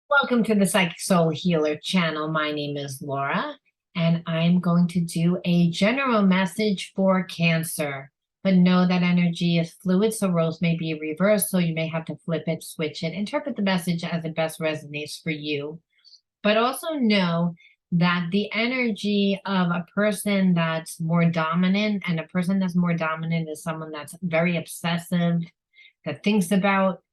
Welcome to the Psychic Soul Healer channel. My name is Laura, and I'm going to do a general message for Cancer. But know that energy is fluid, so roles may be reversed, so you may have to flip it, switch it, interpret the message as it best resonates for you. But also know that the energy of a person that's more dominant, and a person that's more dominant is someone that's very obsessive, that thinks about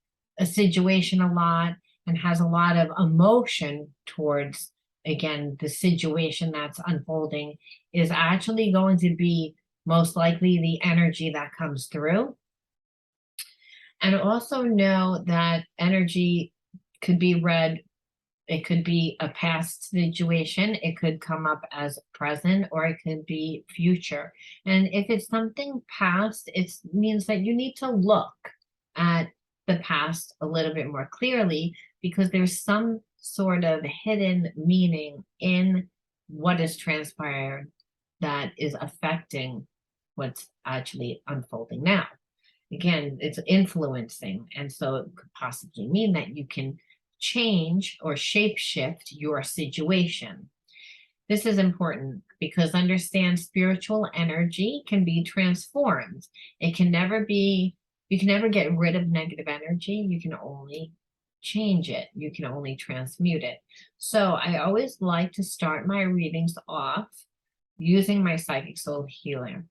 a situation a lot and has a lot of emotion towards, again, the situation that's unfolding, is actually going to be most likely the energy that comes through. And also know that energy could be read. It could be a past situation, it could come up as present, or it could be future. And if it's something past, it means that you need to look at the past a little bit more clearly, because there's some sort of hidden meaning in what is transpired that is affecting what's actually unfolding now. Again, it's influencing, and so it could possibly mean that you can change or shape shift your situation. This is important because understand spiritual energy can be transformed. It can never be, you can never get rid of negative energy. You can only change it. You can only transmute it. So I always like to start my readings off using my Psychic Soul Healer.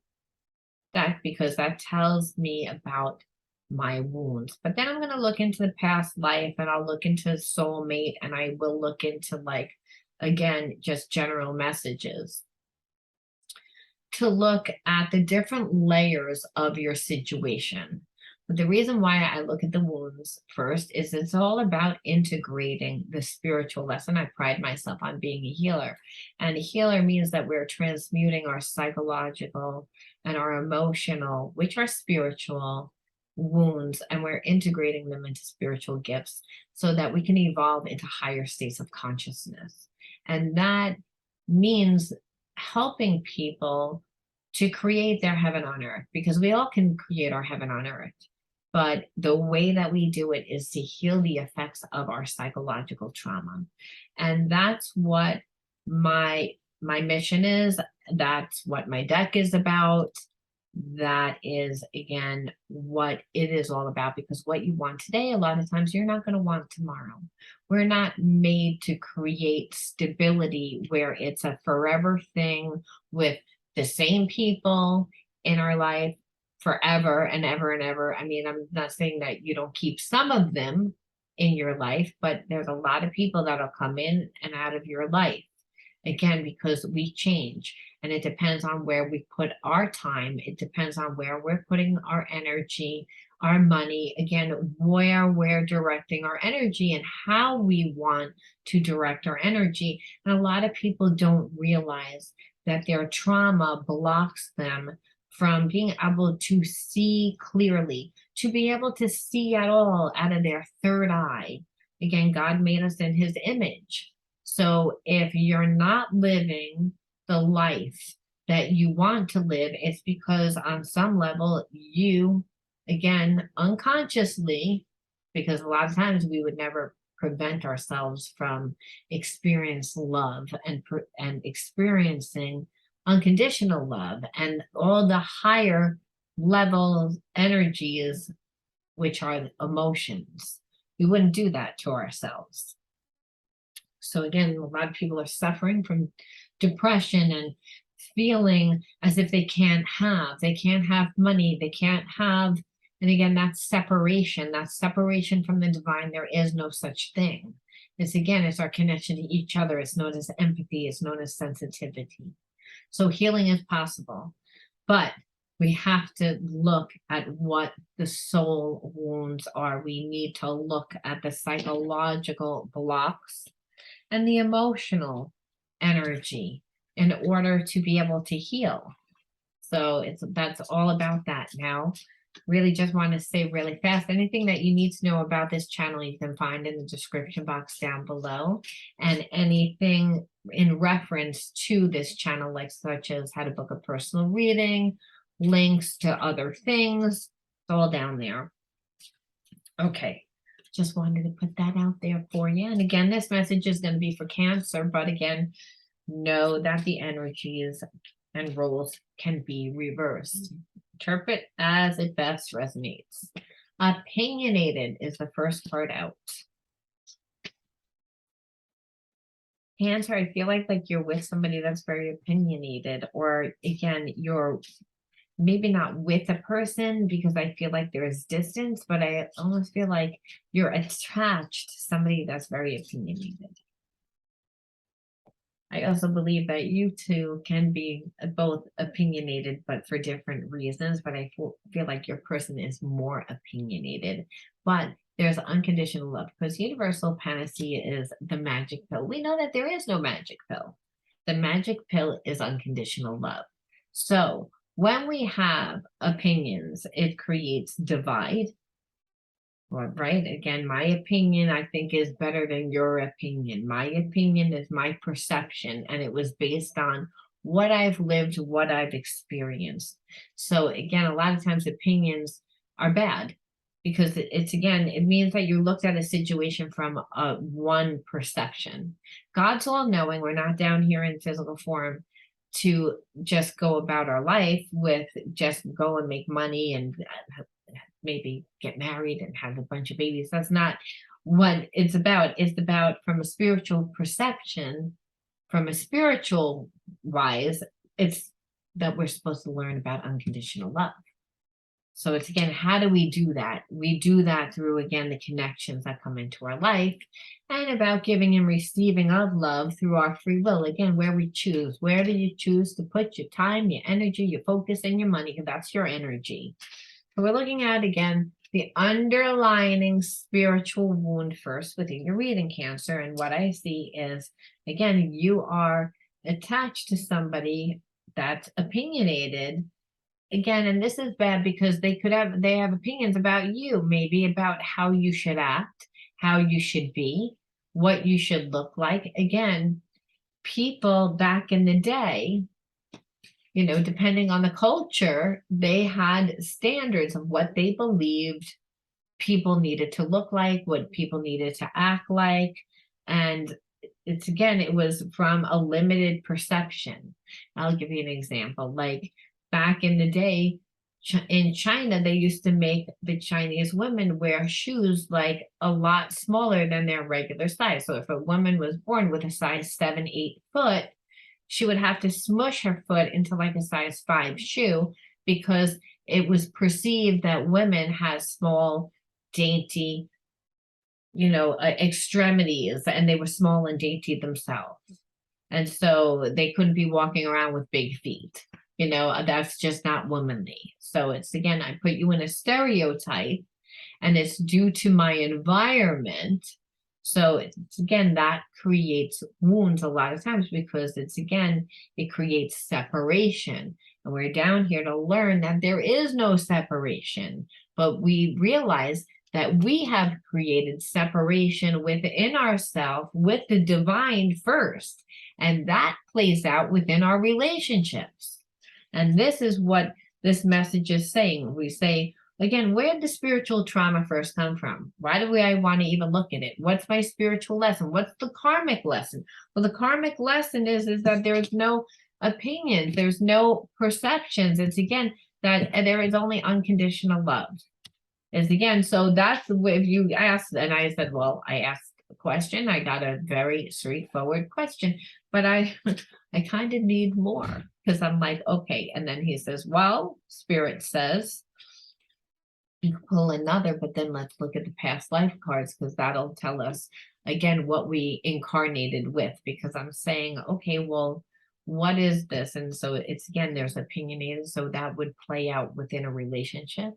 That because that tells me about my wounds. But then I'm going to look into the past life, and I'll look into soulmate, and I will look into, like, again, just general messages to look at the different layers of your situation. But the reason why I look at the wounds first is it's all about integrating the spiritual lesson. I pride myself on being a healer. And a healer means that we're transmuting our psychological and our emotional, which are spiritual wounds, and we're integrating them into spiritual gifts so that we can evolve into higher states of consciousness. And that means helping people to create their heaven on earth, because we all can create our heaven on earth. But the way that we do it is to heal the effects of our psychological trauma. And that's what my mission is. That's what my deck is about. That is, again, what it is all about, because what you want today, a lot of times you're not going to want tomorrow. We're not made to create stability where it's a forever thing with the same people in our life forever and ever and ever. I mean, I'm not saying that you don't keep some of them in your life, but there's a lot of people that'll come in and out of your life, again, because we change. And it depends on where we put our time. It depends on where we're putting our energy, our money, again, where we're directing our energy and how we want to direct our energy. And a lot of people don't realize that their trauma blocks them from being able to see clearly, to be able to see at all out of their third eye. Again, God made us in his image. So if you're not living the life that you want to live, it's because on some level you, again, unconsciously, because a lot of times we would never prevent ourselves from experience love and experiencing unconditional love and all the higher level energies, which are emotions. We wouldn't do that to ourselves. So again, a lot of people are suffering from depression and feeling as if they can't have money, they can't have, and again, that's separation from the divine. There is no such thing. It's our connection to each other. It's known as empathy, it's known as sensitivity. So healing is possible, but we have to look at what the soul wounds are. We need to look at the psychological blocks and the emotional energy in order to be able to heal. So that's all about that. Now, really just want to say really fast, anything that you need to know about this channel, you can find in the description box down below. And anything in reference to this channel, like such as how to book a personal reading, links to other things, it's all down there. Okay, just wanted to put that out there for you. And again, this message is going to be for Cancer, but again, know that the energies and roles can be reversed. Interpret as it best resonates. Opinionated is the first part out. Cancer, I feel like you're with somebody that's very opinionated, or again, you're maybe not with a person because I feel like there is distance, but I almost feel like you're attached to somebody that's very opinionated. I also believe that you two can be both opinionated, but for different reasons. But I feel like your person is more opinionated. But there's unconditional love, because universal panacea is the magic pill. We know that there is no magic pill. The magic pill is unconditional love. So when we have opinions, it creates divide. Right? Again, my opinion, I think, is better than your opinion. My opinion is my perception, and it was based on what I've lived, what I've experienced. So again, a lot of times opinions are bad because it's again, it means that you looked at a situation from one perception. God's all knowing. We're not down here in physical form to just go about our life with just go and make money and maybe get married and have a bunch of babies. That's not what it's about. It's about, from a spiritual perception, from a spiritual wise, it's that we're supposed to learn about unconditional love. So it's again, how do we do that? We do that through, again, the connections that come into our life, and about giving and receiving of love through our free will. Again, where we choose. Where do you choose to put your time, your energy, your focus, and your money? Because that's your energy. So we're looking at, again, the underlying spiritual wound first within your reading, Cancer. And what I see is, again, you are attached to somebody that's opinionated. Again, and this is bad because they have opinions about you, maybe about how you should act, how you should be, what you should look like. Again, people back in the day, depending on the culture, they had standards of what they believed people needed to look like, what people needed to act like. And it was from a limited perception. I'll give you an example. Like back in the day, in China, they used to make the Chinese women wear shoes like a lot smaller than their regular size. So if a woman was born with a size 7, 8 foot, she would have to smush her foot into like a size 5 shoe, because it was perceived that women had small, dainty, extremities, and they were small and dainty themselves. And so they couldn't be walking around with big feet. That's just not womanly. So it's, again, I put you in a stereotype, and it's due to my environment. So it's, again, that creates wounds a lot of times, because it creates separation. And we're down here to learn that there is no separation, but we realize that we have created separation within ourselves with the divine first. And that plays out within our relationships. And this is what this message is saying. We say, again, where did the spiritual trauma first come from? Why do I want to even look at it? What's my spiritual lesson? What's the karmic lesson? Well, the karmic lesson is that there's no opinions, there's no perceptions. It's, again, that there is only unconditional love. Is, again, so that's if you asked, and I said, well, I asked a question, I got a very straightforward question, but I kind of need more, because I'm like, okay. And then he says, well, Spirit says, you can pull another, but then let's look at the past life cards, because that'll tell us, again, what we incarnated with. Because I'm saying, okay, well, what is this? And so it's, again, there's opinionated, so that would play out within a relationship.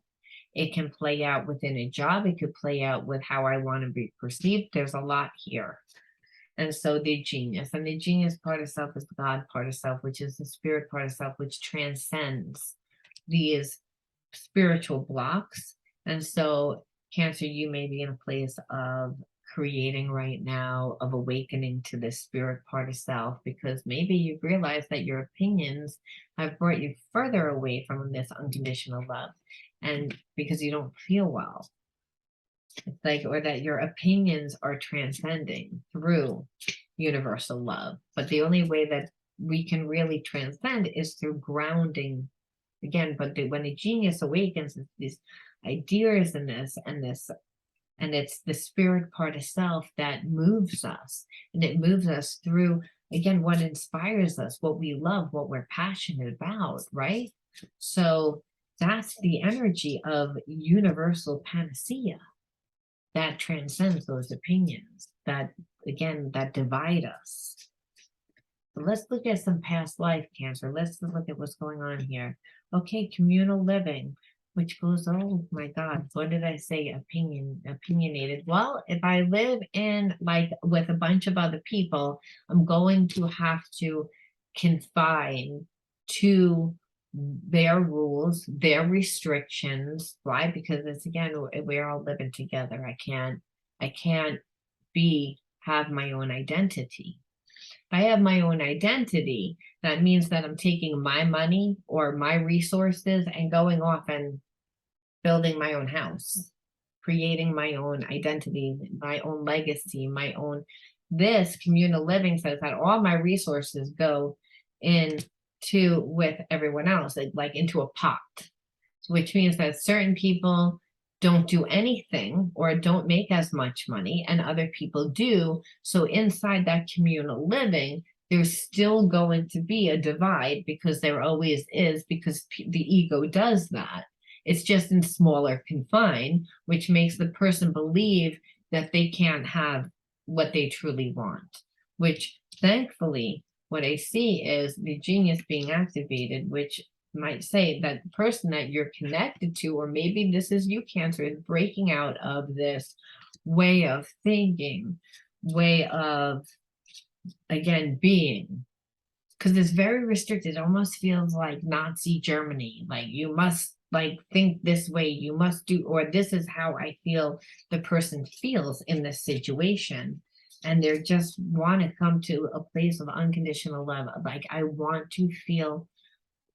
It can play out within a job. It could play out with how I want to be perceived. There's a lot here. And so the genius, and the genius part of self is the God part of self, which is the spirit part of self, which transcends these spiritual blocks. And so, Cancer, you may be in a place of creating right now, of awakening to this spirit part of self, because maybe you've realized that your opinions have brought you further away from this unconditional love, and because you don't feel well. It's like, or that your opinions are transcending through universal love. But the only way that we can really transcend is through grounding again. But when the genius awakens, it's these ideas in this and this, and it's the spirit part of self that moves us, and it moves us through again what inspires us, what we love, what we're passionate about, right? So that's the energy of universal panacea that transcends those opinions that again that divide us. So let's look at some past life, Cancer. Let's look at what's going on here. Okay, communal living, which goes, oh my God, what did I say? Opinionated. Well, if I live in like with a bunch of other people, I'm going to have to confine to their rules, their restrictions. Why? Because it's again, we're all living together. I can't have my own identity. If I have my own identity, that means that I'm taking my money or my resources and going off and building my own house, creating my own identity, my own legacy, my own. This communal living says that all my resources go into with everyone else, like into a pot, which means that certain people don't do anything or don't make as much money and other people do. So inside that communal living, there's still going to be a divide because there always is, because the ego does that. It's just in smaller confine, which makes the person believe that they can't have what they truly want, which thankfully, what I see is the genius being activated, which might say that the person that you're connected to, or maybe this is you, Cancer, is breaking out of this way of thinking, way of, again, being, because it's very restricted. It almost feels like Nazi Germany, like you must like think this way, you must do, or this is how I feel the person feels in this situation. And they just want to come to a place of unconditional love. Like, I want to feel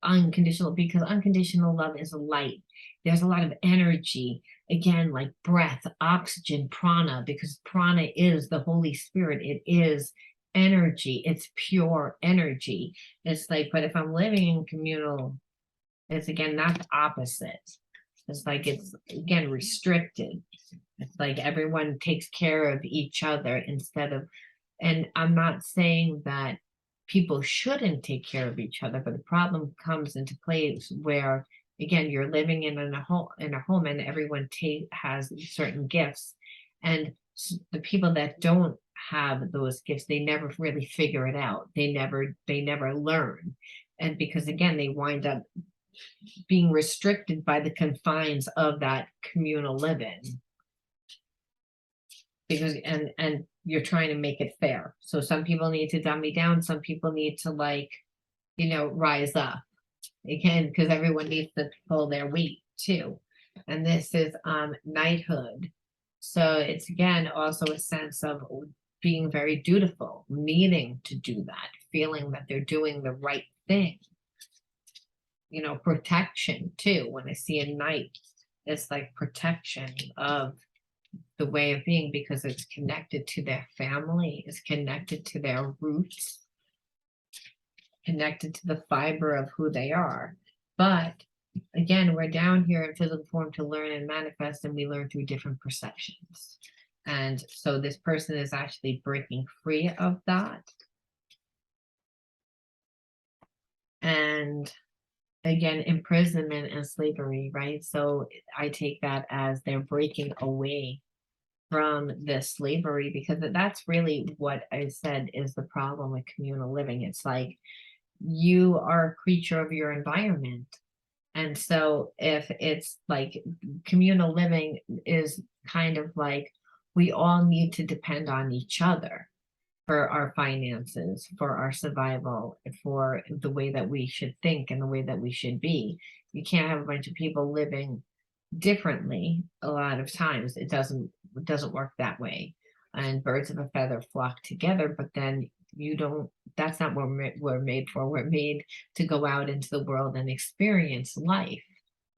unconditional, because unconditional love is light. There's a lot of energy, again, like breath, oxygen, prana, because prana is the Holy Spirit. It is energy. It's pure energy. It's like, but if I'm living in communal, it's again not the opposite. It's like, it's again restricted. It's like everyone takes care of each other instead of, and I'm not saying that people shouldn't take care of each other, but the problem comes into place where again you're living in a home and everyone has certain gifts, and the people that don't have those gifts, they never really figure it out. They never learn, and because again they wind up being restricted by the confines of that communal living, because and you're trying to make it fair. So some people need to dummy down, some people need to like, rise up again, because everyone needs to pull their weight too. And this is knighthood. So it's again also a sense of being very dutiful, needing to do that, feeling that they're doing the right thing. Protection too. When I see a knight, it's like protection of the way of being, because it's connected to their family, it's connected to their roots, connected to the fiber of who they are. But again, we're down here in physical form to learn and manifest, and we learn through different perceptions. And so this person is actually breaking free of that. And again, imprisonment and slavery, right? So I take that as they're breaking away from this slavery, because that's really what I said is the problem with communal living. It's like you are a creature of your environment. And so if it's like communal living is kind of like we all need to depend on each other for our finances, for our survival, for the way that we should think and the way that we should be. You can't have a bunch of people living differently. A lot of times it doesn't work that way, and birds of a feather flock together. But then that's not what we're made for. We're made to go out into the world and experience life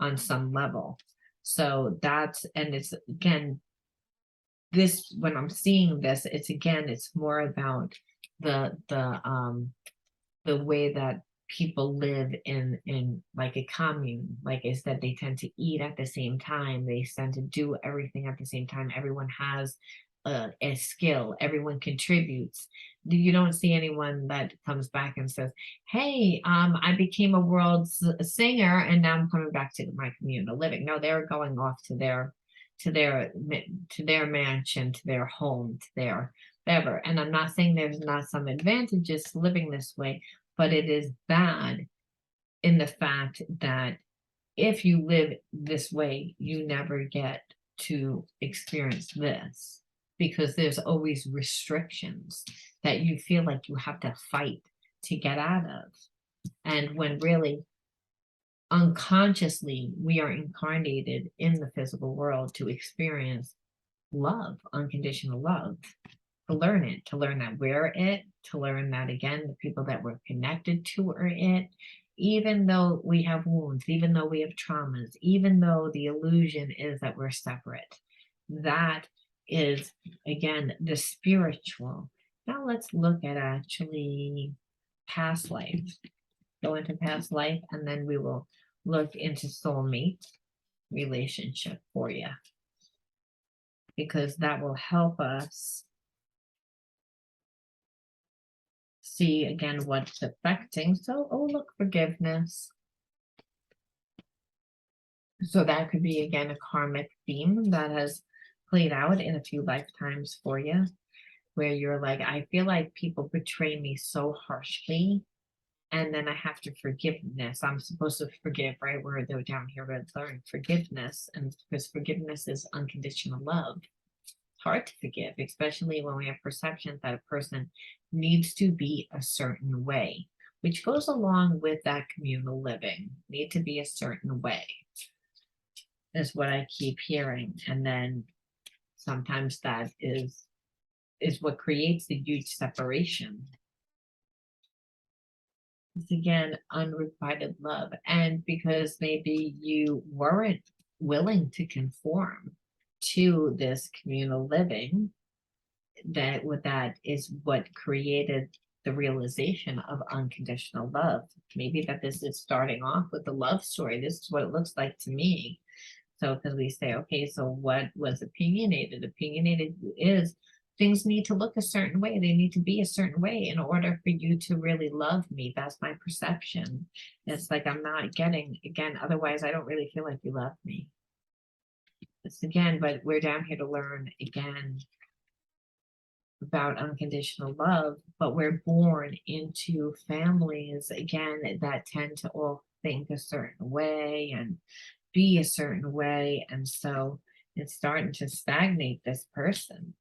on some level. So and it's again this, when I'm seeing this, it's again, it's more about the way that people live in like a commune. Like I said, they tend to eat at the same time, they tend to do everything at the same time. Everyone has a skill, everyone contributes. You don't see anyone that comes back and says, hey, I became a world singer and now I'm coming back to my communal living. No, they're going off to their mansion, to their home, to their whatever. And I'm not saying there's not some advantages to living this way, but it is bad in the fact that if you live this way, you never get to experience this, because there's always restrictions that you feel like you have to fight to get out of. And when really unconsciously we are incarnated in the physical world to experience love, unconditional love, to learn that we're it, to learn that again, the people that we're connected to are it, even though we have wounds, even though we have traumas, even though the illusion is that we're separate. That is, again, the spiritual. Now let's look at actually past life. Go into past life, and then we will look into soulmate relationship for you, because that will help us see again what's affecting. So, oh, look, forgiveness. So that could be again a karmic theme that has played out in a few lifetimes for you, where you're like, I feel like people betray me so harshly, and then I have to forgiveness. I'm supposed to forgive, right? We're down here to learn forgiveness, and because forgiveness is unconditional love. Hard to forgive, especially when we have perceptions that a person needs to be a certain way, which goes along with that communal living. Need to be a certain way is what I keep hearing. And then sometimes that is what creates the huge separation. It's again unrequited love. And because maybe you weren't willing to conform to this communal living, that is what created the realization of unconditional love. Maybe that this is starting off with a love story. This is what it looks like to me. So because we say, okay, so what was opinionated? Opinionated is things need to look a certain way. They need to be a certain way in order for you to really love me. That's my perception. It's like I'm not getting, again, otherwise I don't really feel like you love me. It's again, but we're down here to learn again about unconditional love, but we're born into families again that tend to all think a certain way and be a certain way, and so it's starting to stagnate this person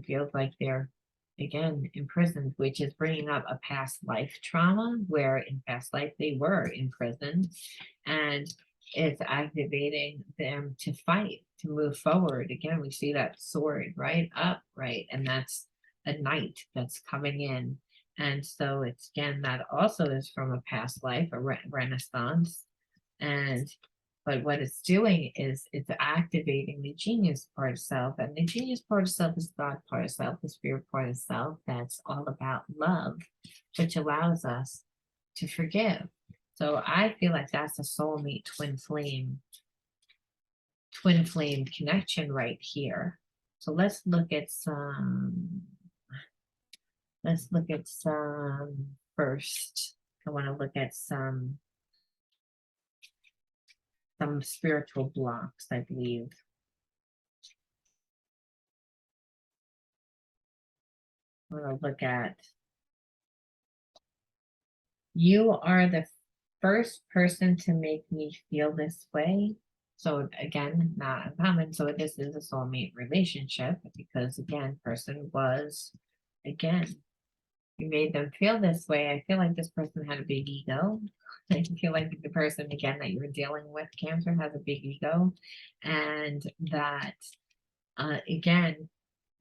feels like they're again imprisoned, which is bringing up a past life trauma where in past life they were in prison, and it's activating them to fight, to move forward. Again, we see that sword right up, right, and that's a knight that's coming in. And so it's again that also is from a past life, a renaissance. And but what it's doing is it's activating the genius part of self, and the genius part of self is God part of self, the spirit part of self. That's all about love, which allows us to forgive. So I feel like that's a soulmate twin flame connection right here. So let's look at some first. I want to look at some spiritual blocks, I believe. I want to look at, you are the first person to make me feel this way. So again, not uncommon. So this is a soulmate relationship because again, person was, again, you made them feel this way. I feel like this person had a big ego. I feel like the person, again, that you were dealing with, Cancer, has a big ego. And that, again,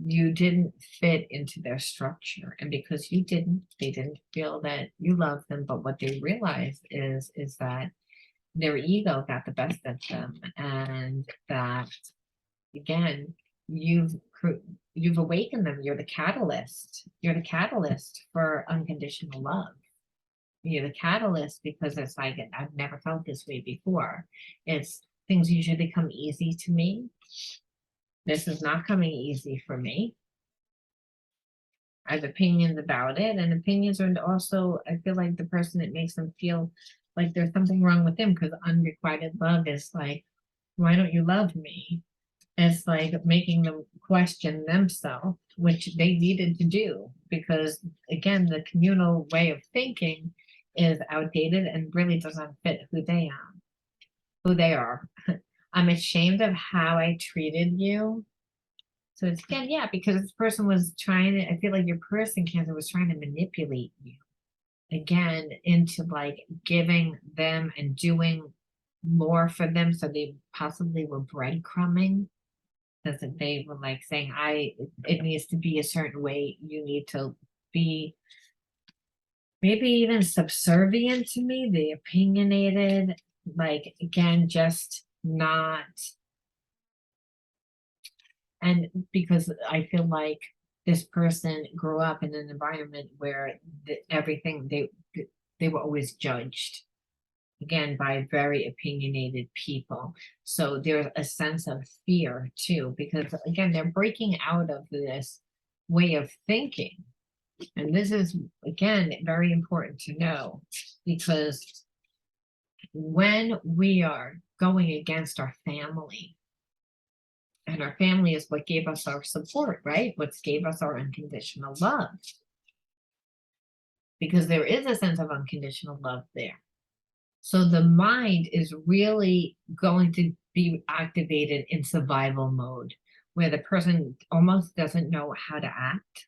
you didn't fit into their structure. And because you didn't, they didn't feel that you loved them. But what they realized is that their ego got the best of them. And that, again, you've awakened them. You're the catalyst. You're the catalyst for unconditional love. You're the catalyst because it's like, I've never felt this way before. It's things usually come easy to me. This is not coming easy for me. I have opinions about it, and opinions are also, I feel like the person, it makes them feel like there's something wrong with them, because unrequited love is like, why don't you love me? It's like making them question themselves, which they needed to do, because again, the communal way of thinking is outdated and really doesn't fit who they are. I'm ashamed of how I treated you. So it's again, yeah, because this person was trying to, I feel like your person, Cancer, was trying to manipulate you again into like giving them and doing more for them. So they possibly were breadcrumbing, because they were like saying, it needs to be a certain way. You need to be maybe even subservient to me, the opinionated, like again, just not. And because I feel like this person grew up in an environment where everything they were always judged, again, by very opinionated people. So there's a sense of fear too, because again, they're breaking out of this way of thinking. And this is, again, very important to know, because when we are going against our family, and our family is what gave us our support, right? What gave us our unconditional love. Because there is a sense of unconditional love there. So the mind is really going to be activated in survival mode, where the person almost doesn't know how to act.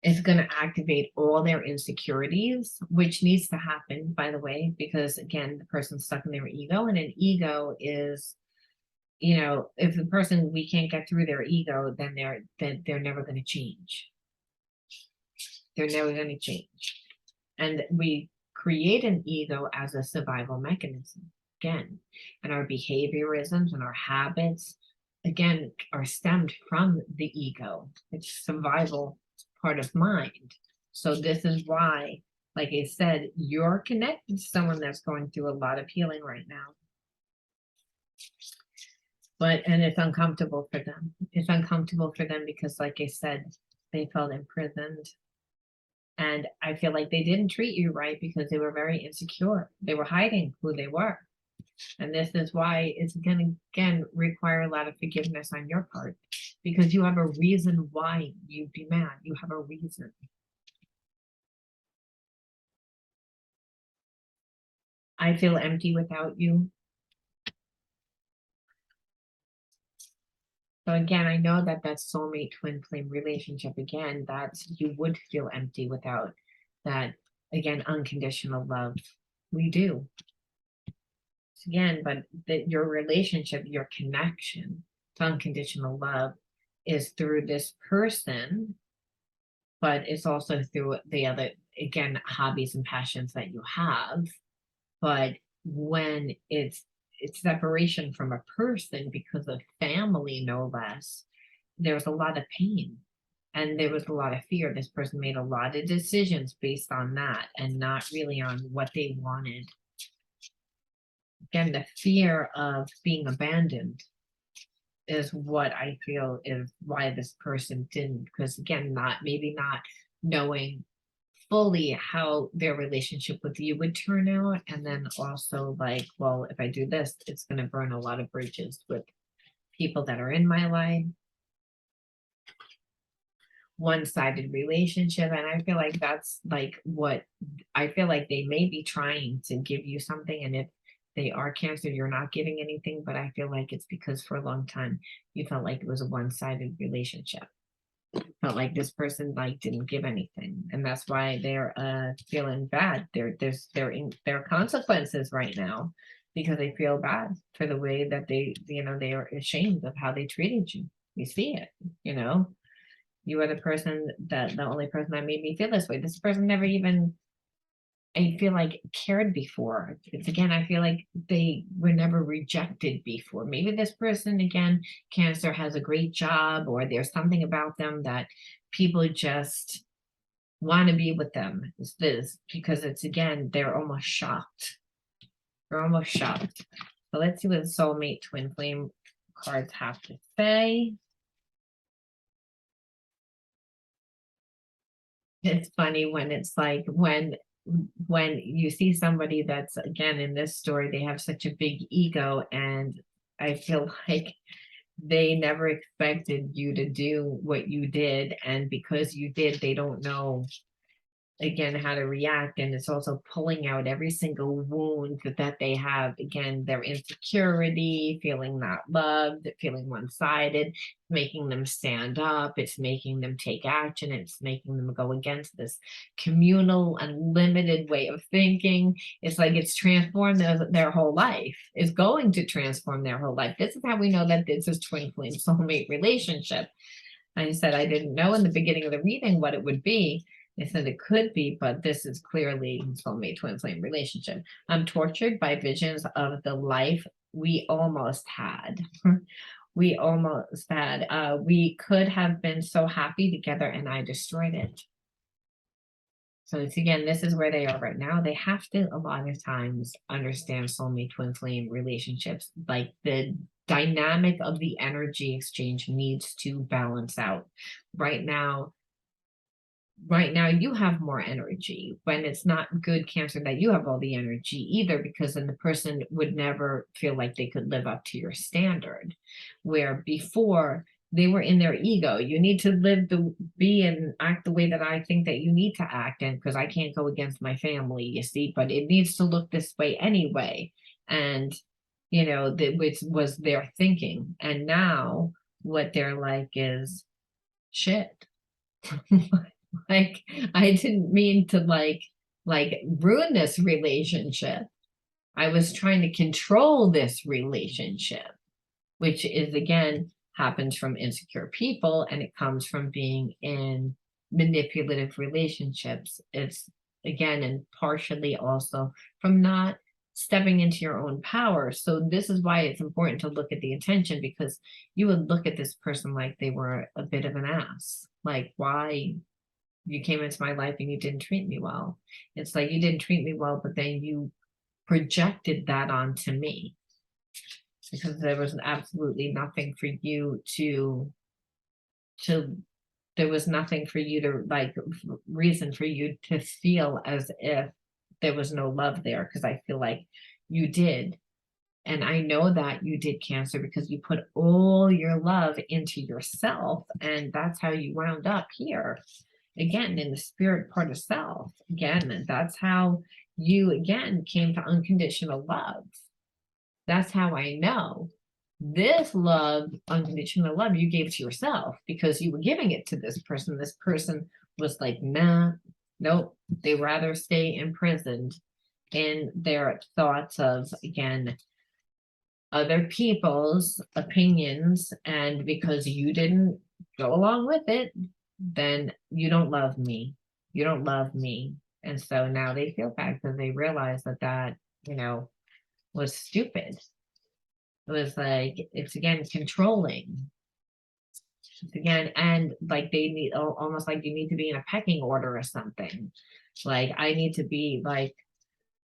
It's going to activate all their insecurities, which needs to happen, by the way, because again, the person's stuck in their ego, and an ego is, if the person, we can't get through their ego, then they're never going to change. They're never going to change. And we create an ego as a survival mechanism, again, and our behaviorisms and our habits, again, are stemmed from the ego. It's survival part of mind. So this is why, like I said, you're connected to someone that's going through a lot of healing right now. And it's uncomfortable for them. It's uncomfortable for them because, like I said, they felt imprisoned. And I feel like they didn't treat you right because they were very insecure. They were hiding who they were. And this is why it's going to, again, require a lot of forgiveness on your part, because you have a reason why you'd be mad. You have a reason. I feel empty without you. So again, I know that soulmate twin flame relationship, again, that you would feel empty without that, again, unconditional love. We do. So again, but your relationship, your connection to unconditional love is through this person, but it's also through the other, again, hobbies and passions that you have. But when it's separation from a person because of family, no less, there's a lot of pain and there was a lot of fear. This person made a lot of decisions based on that and not really on what they wanted. Again, the fear of being abandoned is what I feel is why this person didn't, because again, maybe not knowing fully how their relationship with you would turn out, and then also like, well, if I do this, it's going to burn a lot of bridges with people that are in my life. One-sided relationship, and I feel like that's like what I feel like they may be trying to give you something, and if they are Cancer, you're not giving anything, but I feel like it's because for a long time you felt like it was a one-sided relationship. Felt like this person like didn't give anything, and that's why they're feeling bad. There are consequences right now because they feel bad for the way that they are ashamed of how they treated you. You see it, you are the only person that made me feel this way. This person never even I feel like cared before. It's again, I feel like they were never rejected before. Maybe this person, again, Cancer, has a great job, or there's something about them that people just want to be with them. It's this, because it's again, they're almost shocked. They're almost shocked. So let's see what the soulmate twin flame cards have to say. It's funny when it's like when you see somebody that's, again, in this story, they have such a big ego, and I feel like they never expected you to do what you did, and because you did, they don't know, again, how to react. And it's also pulling out every single wound that they have, again, their insecurity, feeling not loved, feeling one-sided, making them stand up, it's making them take action, it's making them go against this communal unlimited way of thinking. It's like it's transformed their whole life. It's going to transform their whole life. This is how we know that this is twin flame soulmate relationship. I said I didn't know in the beginning of the reading what it would be. I said it could be, but this is clearly soulmate twin flame relationship. I'm tortured by visions of the life we almost had. We almost had. We could have been so happy together, and I destroyed it. So it's, again, this is where they are right now. They have to, a lot of times, understand soulmate twin flame relationships. Like the dynamic of the energy exchange needs to balance out. Right now you have more energy. When it's not good, Cancer, that you have all the energy either, because then the person would never feel like they could live up to your standard. Where before they were in their ego, you need to be and act the way that I think that you need to act, and because I can't go against my family, you see, but it needs to look this way anyway. And which was their thinking. And now what they're like is shit. Like, I didn't mean to like ruin this relationship. I was trying to control this relationship, which is, again, happens from insecure people, and it comes from being in manipulative relationships. It's, again, and partially also from not stepping into your own power. So this is why it's important to look at the intention, because you would look at this person like they were a bit of an ass. Like, why? You came into my life and you didn't treat me well. It's like you didn't treat me well, but then you projected that onto me, because there was absolutely nothing for you to there was nothing for you to, like, reason for you to feel as if there was no love there, because I feel like you did. And I know that you did, Cancer, because you put all your love into yourself, and that's how you wound up here. Again, in the spirit part of self. Again, that's how you, again, came to unconditional love. That's how I know. This love, unconditional love, you gave to yourself because you were giving it to this person. This person was like, nah, nope. They rather stay imprisoned in their thoughts of, again, other people's opinions. And because you didn't go along with it, then you don't love me. You don't love me. And so now they feel bad because they realize that was stupid. It was like, it's, again, controlling. It's, again, and like they need, almost like you need to be in a pecking order or something. Like, I need to be like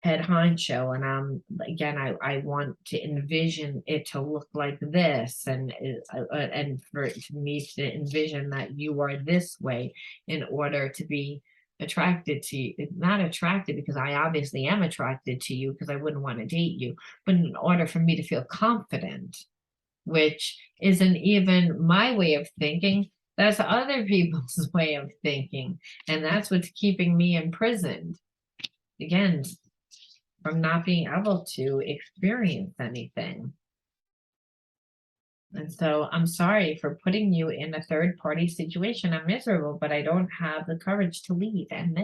head honcho, and again, I want to envision it to look like this, and for me to envision that you are this way in order to be attracted to you. Not attracted because I obviously am attracted to you, because I wouldn't want to date you, but in order for me to feel confident, which isn't even my way of thinking. That's other people's way of thinking, and that's what's keeping me imprisoned. Again, from not being able to experience anything. And so I'm sorry for putting you in a third party situation. I'm miserable, but I don't have the courage to leave. And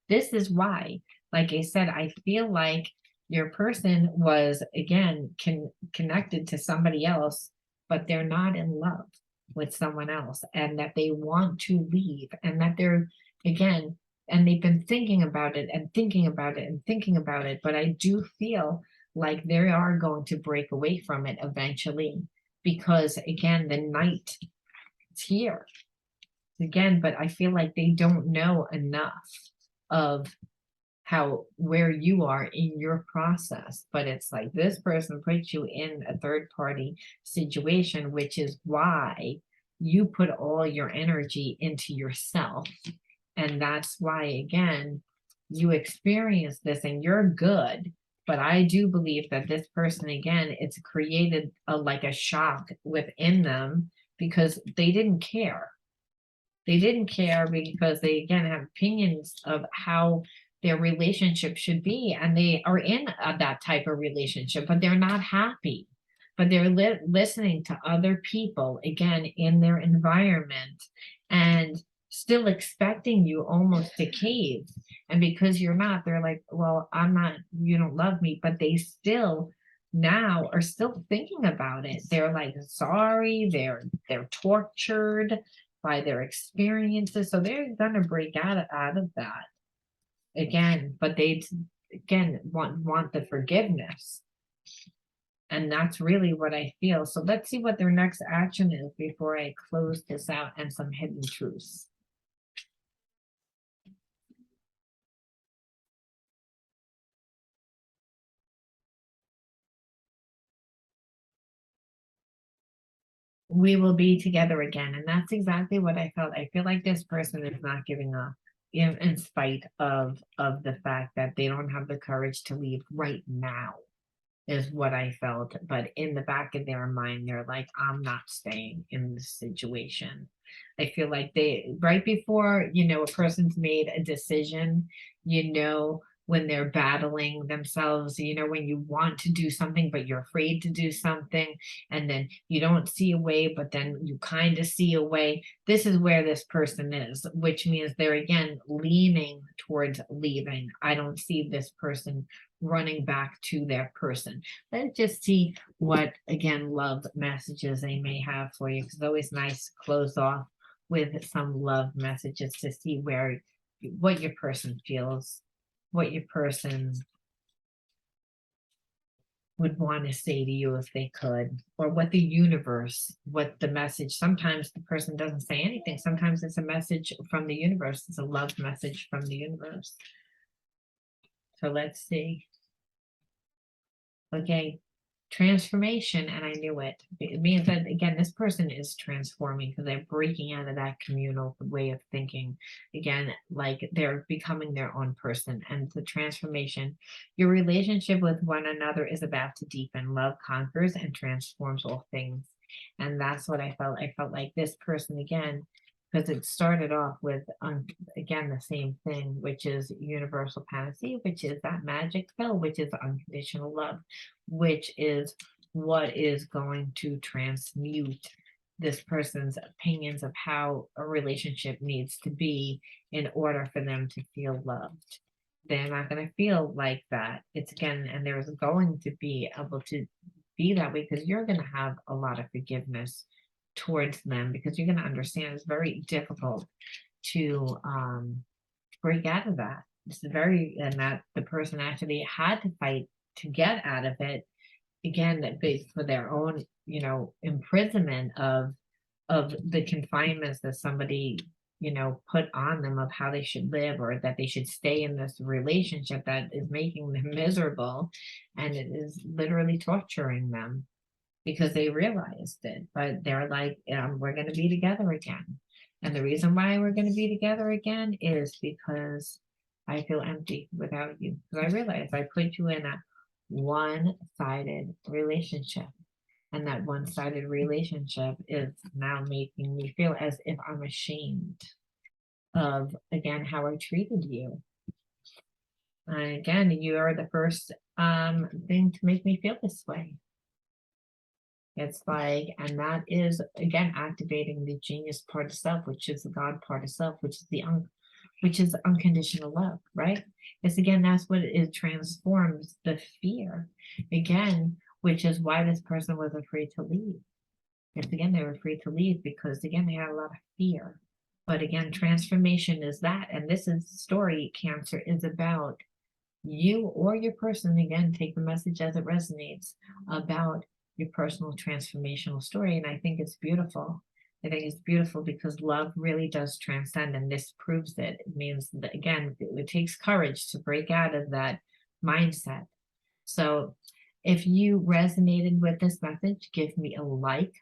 this is why, like I said, I feel like your person was, again, connected to somebody else, but they're not in love with someone else, and that they want to leave, and that they're, again, and they've been thinking about it and thinking about it and thinking about it, but I do feel like they are going to break away from it eventually, because again, the night is here again, but I feel like they don't know enough of where you are in your process. But it's like this person puts you in a third party situation, which is why you put all your energy into yourself. And that's why, again, you experience this and you're good. But I do believe that this person, again, it's created like a shock within them, because they didn't care. They didn't care because they, again, have opinions of how their relationship should be. And they are in that type of relationship, but they're not happy. But they're listening to other people, again, in their environment, and still expecting you almost to cave. And because you're not, they're like, well, I'm not, you don't love me. But they still now are still thinking about it. They're like sorry, they're tortured by their experiences, so they're gonna break out of that again. But they again want the forgiveness, and that's really what I feel. So let's see what their next action is before I close this out, and some hidden truths. We will be together again, and that's exactly what I felt. I feel like this person is not giving up, in spite of the fact that they don't have the courage to leave right now, is what I felt. But in the back of their mind, they're like, I'm not staying in this situation. I feel like they, right before, a person's made a decision, when they're battling themselves, when you want to do something, but you're afraid to do something, and then you don't see a way, but then you kind of see a way. This is where this person is, which means they're, again, leaning towards leaving. I don't see this person running back to their person. Let's just see what, again, love messages they may have for you, because it's always nice to close off with some love messages to see what your person feels, what your person would want to say to you if they could, or what the message. Sometimes the person doesn't say anything. Sometimes it's a message from the universe. It's a love message from the universe. So let's see. Okay, transformation, and I knew it. It means that, again, this person is transforming, because they're breaking out of that communal way of thinking. Again, like they're becoming their own person. And the transformation, your relationship with one another is about to deepen. Love conquers and transforms all things. And that's what I felt. I felt like this person, again, because it started off with, again, the same thing, which is universal panacea, which is that magic pill, which is unconditional love, which is what is going to transmute this person's opinions of how a relationship needs to be in order for them to feel loved. They're not going to feel like that. It's, again, and there's going to be able to be that way, because you're going to have a lot of forgiveness towards them, because you're going to understand it's very difficult to break out of that. And that the person actually had to fight to get out of it, again, that based for their own, imprisonment of the confinements that somebody, put on them of how they should live, or that they should stay in this relationship that is making them miserable, and it is literally torturing them, because they realized it. But they're like, we're going to be together again. And the reason why we're going to be together again is because I feel empty without you. Because I realized I put you in a one-sided relationship. And that one-sided relationship is now making me feel as if I'm ashamed of, again, how I treated you. And again, you are the first thing to make me feel this way. It's like, and that is, again, activating the genius part of self, which is the God part of self, which is unconditional love, right? It's, again, that's what it transforms the fear, again, which is why this person was afraid to leave. It's, again, they were afraid to leave because, again, they had a lot of fear But again, transformation is that. And this is story, Cancer, is about you or your person. Again, take the message as it resonates, about your personal transformational story. And I think it's beautiful. I think it's beautiful because love really does transcend, and this proves it. It means that, again, it takes courage to break out of that mindset. So if you resonated with this message, give me a like,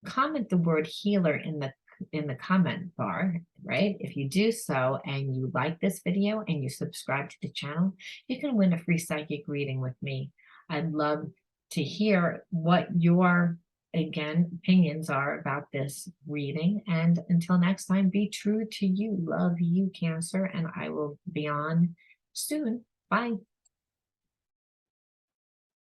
comment the word healer in the comment bar, right? If you do so and you like this video and you subscribe to the channel, you can win a free psychic reading with me. I'd love to hear what your, again, opinions are about this reading. And until next time, be true to you. Love you, Cancer, and I will be on soon. Bye.